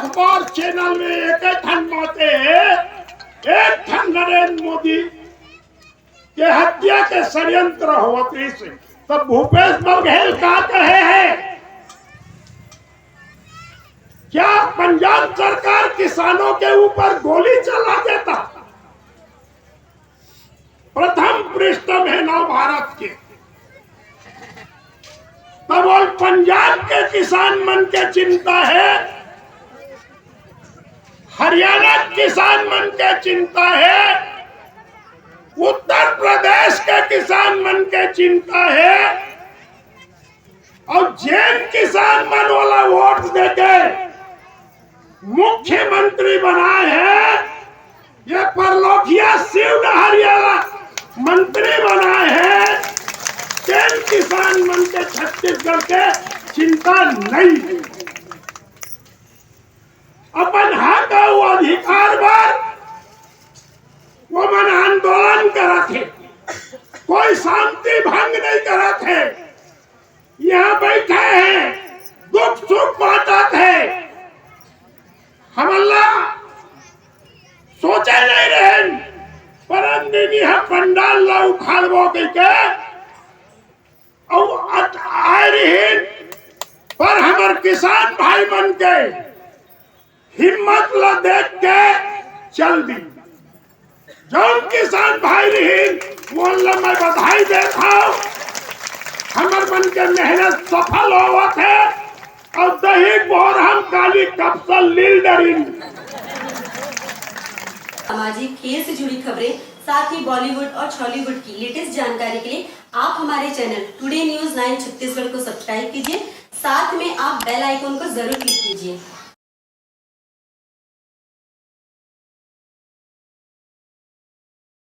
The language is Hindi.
अखबार चैनल में एक ठन बाते एक ठन नरेंद्र मोदी के हत्या के षड्यंत्र होते से तब भूपेश बघेल का कहे हैं क्या पंजाब सरकार किसानों के ऊपर गोली चला देता। प्रथम पृष्ठ में नव भारत के तब और पंजाब के किसान मन के चिंता है, हरियाणा किसान मन के चिंता है, उत्तर प्रदेश के किसान मन के चिंता है और जैन किसान मन वाला वोट देके मुख्यमंत्री बनाए हैं। ये परलोकिया शिव हरियाणा मंत्री बनाए हैं। जैन किसान मन के छत्तीसगढ़ के चिंता नहीं है। अपन हक और अधिकार पर वो मन आंदोलन करा थे, कोई शांति भंग नहीं करा थे। यहाँ बैठे हैं, दुख सुख बांटा थे। हम अल्लाह सोचे नहीं रहे परम दिन यह पंडाल ला उखाड़बो के और आए रहे पर हमार किसान भाई मन के हिम्मत ला देख के चल दी। जौन किसान भाई रहे वो मैं बधाई देता हूँ। हमार मन के मेहनत सफल होवत है और दही बोर हम काली कप्सल लील डरिन। सामाजिक खेल से जुड़ी खबरें, साथ ही बॉलीवुड और छॉलीवुड की लेटेस्ट जानकारी के लिए आप हमारे चैनल टुडे न्यूज़ 9 छत्तीसगढ़ को सब्सक्राइब कीजिए। साथ में आप बेल आइकन को जरूर क्लिक कीजिए।